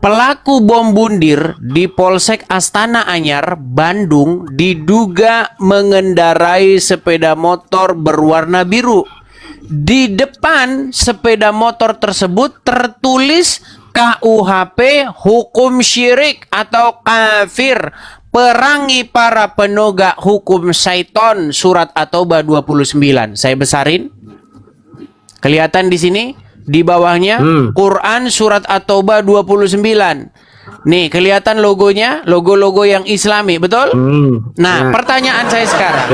Pelaku bom bundir di Polsek Astana Anyar, Bandung, diduga mengendarai sepeda motor berwarna biru. Di depan sepeda motor tersebut tertulis KUHP hukum syirik atau kafir, perangi para penegak hukum syaiton, surat At-Taubah 29. Saya besarin. Kelihatan di sini? Di bawahnya Quran surat At-Taubah 29. Nih, kelihatan logonya, logo-logo yang Islami, betul? Nah, pertanyaan saya sekarang.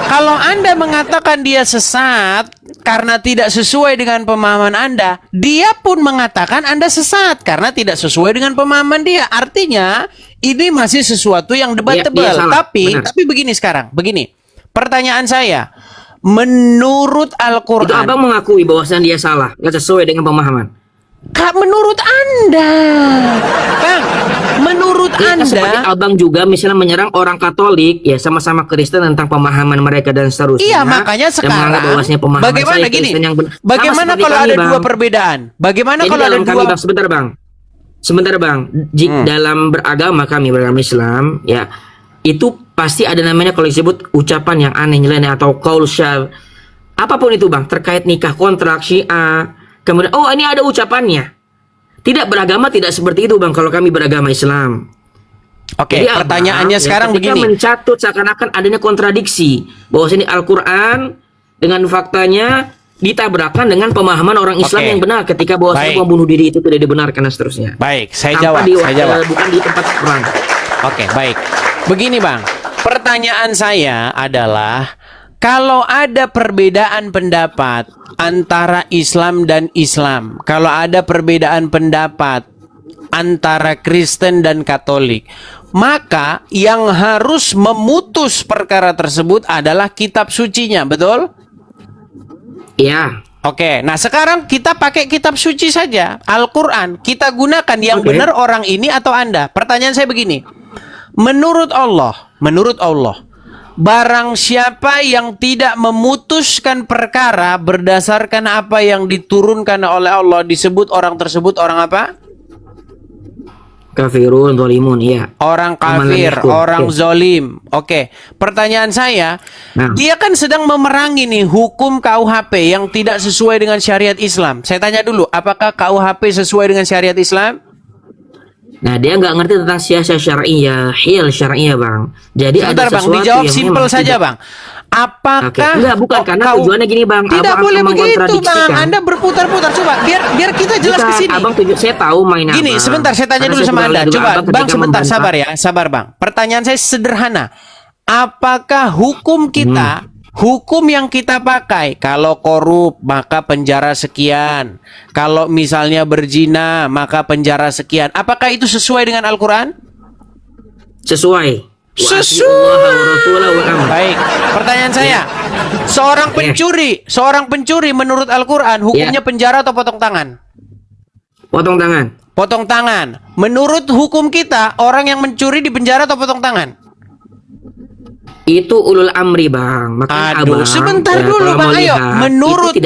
Kalau Anda mengatakan dia sesat karena tidak sesuai dengan pemahaman Anda, dia pun mengatakan Anda sesat karena tidak sesuai dengan pemahaman dia. Artinya, ini masih sesuatu yang debatable. Tapi begini sekarang, begini. Pertanyaan saya, menurut Al-Quran, itu abang mengakui bahwasannya dia salah, nggak sesuai dengan pemahaman. Kak, menurut Anda, Bang, menurut Anda, seperti abang juga misalnya menyerang orang Katolik, ya sama-sama Kristen tentang pemahaman mereka dan seterusnya. Iya, makanya sekarang bagaimana gini? Bagaimana kalau ada dua perbedaan? Bagaimana kalau ada dua? Sebentar bang, dalam beragama kami beragama Islam, ya itu pasti ada namanya kalau disebut ucapan yang aneh, nyeleneh atau qaul syadz. Apapun itu bang, terkait nikah, kontrak, syiah. Kemudian, oh ini ada ucapannya. Tidak beragama tidak seperti itu bang. Kalau kami beragama Islam. Oke, pertanyaannya sekarang begini. Mencatut seakan-akan adanya kontradiksi. Bahwa ini Al-Quran dengan faktanya ditabrakkan dengan pemahaman orang Islam yang benar. Ketika bahwa bunuh diri itu tidak dibenarkan dan seterusnya. Baik, saya jawab. Bukan di tempat perang. Oke, baik. Begini bang, pertanyaan saya adalah, kalau ada perbedaan pendapat antara Islam dan Islam, kalau ada perbedaan pendapat antara Kristen dan Katolik, maka yang harus memutus perkara tersebut adalah kitab sucinya, betul? Iya. Oke, nah sekarang kita pakai kitab suci saja, Al-Quran. Kita gunakan yang benar orang ini atau Anda. Pertanyaan saya begini, menurut Allah, barang siapa yang tidak memutuskan perkara berdasarkan apa yang diturunkan oleh Allah, disebut orang tersebut orang apa? Kafirun, zalimun, iya. Orang kafir, orang zolim. Oke, pertanyaan saya, dia kan sedang memerangi nih hukum KUHP yang tidak sesuai dengan syariat Islam. Saya tanya dulu, apakah KUHP sesuai dengan syariat Islam? Nah, dia nggak ngerti tentang siasat syariah, hil syariah, bang. Jadi sebentar, ada sesuatu bang, dijawab yang simpel saja, bang. Apakah enggak, bukan karena tujuannya gini, bang. Tidak boleh begitu, bang. Anda berputar-putar. Coba biar kita jelas ke sini. Abang saya tahu main apa. Gini, sebentar, saya tanya dulu sama Anda. Coba, bang, sebentar, sabar ya, sabar, bang. Pertanyaan saya sederhana. Apakah hukum kita, hukum yang kita pakai, kalau korup maka penjara sekian, kalau misalnya berzina maka penjara sekian, apakah itu sesuai dengan Al-Quran? Sesuai. Baik, pertanyaan saya, seorang pencuri menurut Al-Quran hukumnya penjara atau potong tangan? Potong tangan. Potong tangan. Menurut hukum kita, orang yang mencuri di penjara atau potong tangan? Itu ulul amri, bang. Makanya aduh, abang, sebentar dulu, bang. Ayo, menurut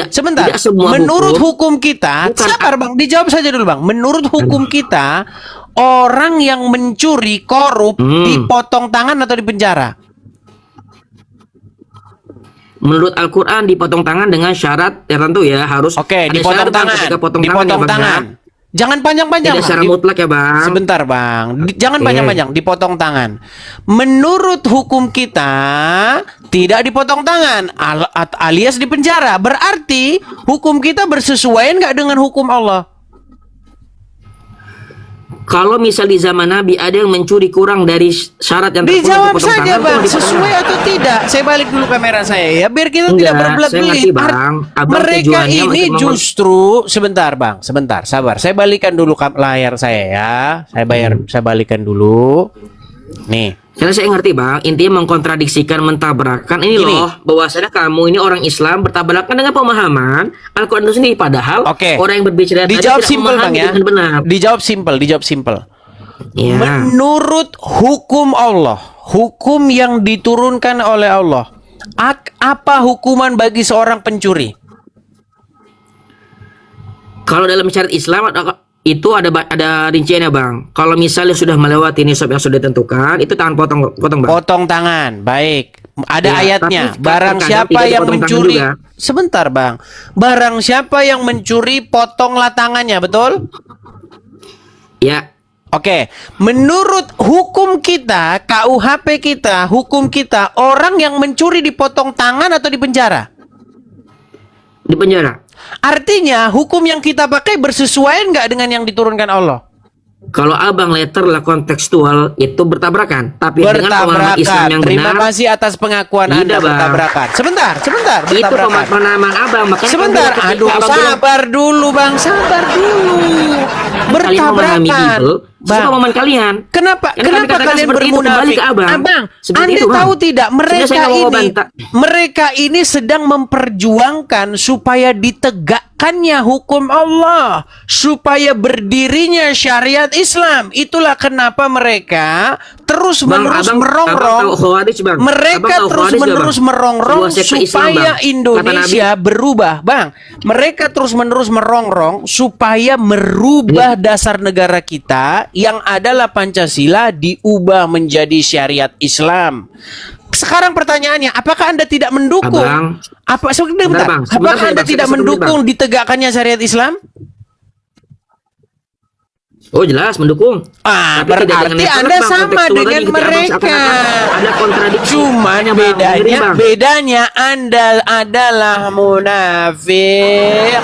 menurut hukum kita, sabar, bang. Dijawab saja dulu, bang. Menurut hukum kita, orang yang mencuri, korup, dipotong tangan atau dipenjara? Menurut Al-Quran dipotong tangan dengan syarat tertentu ya, harus. Oke, dipotong tangan. Dipotong tangan. Jangan panjang-panjang. Tidak secara mutlak ya, bang. Sebentar, bang. Jangan panjang-panjang. Dipotong tangan. Menurut hukum kita tidak dipotong tangan, alias dipenjara. Berarti hukum kita bersesuaian nggak dengan hukum Allah? Kalau misal di zaman Nabi ada yang mencuri kurang dari syarat yang dijawab saja, bang, sesuai atau tidak. Saya balik dulu kamera saya ya, biar kita tidak berbelit-belit. Mereka ini justru sebentar, bang, sebentar, sabar. Saya balikan dulu layar saya ya. Saya balikan dulu. Nih. Karena saya ngerti, bang, intinya mengkontradiksikan, mentabrakan ini loh, bahwasanya kamu ini orang Islam bertabrakan dengan pemahaman Al-Quran itu sendiri, padahal orang yang berbicara dijawab simpel, bang, ya. Dijawab simpel. Ya. Menurut hukum Allah, hukum yang diturunkan oleh Allah, apa hukuman bagi seorang pencuri? Kalau dalam syariat Islam itu ada rinciannya bang. Kalau misalnya sudah melewati nisab yang sudah ditentukan, itu tangan potong bang. Potong tangan, baik. Ada Ya, ayatnya. tapi Barang kadang siapa tidak yang dipotong tangan mencuri, juga. sebentar bang. Barang siapa yang mencuri, potonglah tangannya, betul? Ya, Oke, menurut hukum kita, KUHP kita, hukum kita, orang yang mencuri dipotong tangan atau dipenjara? di penjara. Artinya hukum yang kita pakai bersesuaian nggak dengan yang diturunkan Allah? Kalau abang letter kontekstual itu bertabrakan, tapi dengan pemahaman Islam yang Terima benar, kasih atas pengakuan tidak, Anda, Bang. bertabrakan. Sebentar. itu Bertabrakan. pemahaman abang. Makanya Sebentar, ketika aduh, abang bilang, sabar dulu bang, sabar dulu. kalian memahami Bertabrakan, Bible, bang. pemahaman kalian. Kenapa Karena kami katakan kalian seperti itu, kembali bermunafik? ke abang. Abang, Seperti Anda itu, Bang. tahu tidak Sebenarnya saya nggak mau bantah. mereka ini sedang memperjuangkan supaya ditegakkannya hukum Allah, supaya berdirinya syariat Islam. Itulah kenapa mereka terus menerus Abang merongrong. tahu Khawarij, Bang? Mereka Abang tahu terus Khawarij nggak, menerus Bang? merongrong Sebuah sekte Islam, supaya Bang. Indonesia berubah, bang. Mereka terus menerus merongrong supaya merubah dasar negara kita yang adalah Pancasila diubah menjadi syariat Islam. Sekarang pertanyaannya, apakah Anda tidak mendukung? Abang. Sebentar, Bang. Sebentar, apakah Anda Bang. tidak Satu menit, mendukung ditegakkannya syariat Islam? Oh jelas mendukung. Tapi tidak dengan Berarti letter, Anda Bang. sama Kontekstual dengan tadi, ketika Abang mereka. seakan-akan ada kontradiksi. Cuman Makanya, Bang, dengerin, Bang. bedanya Anda adalah munafik.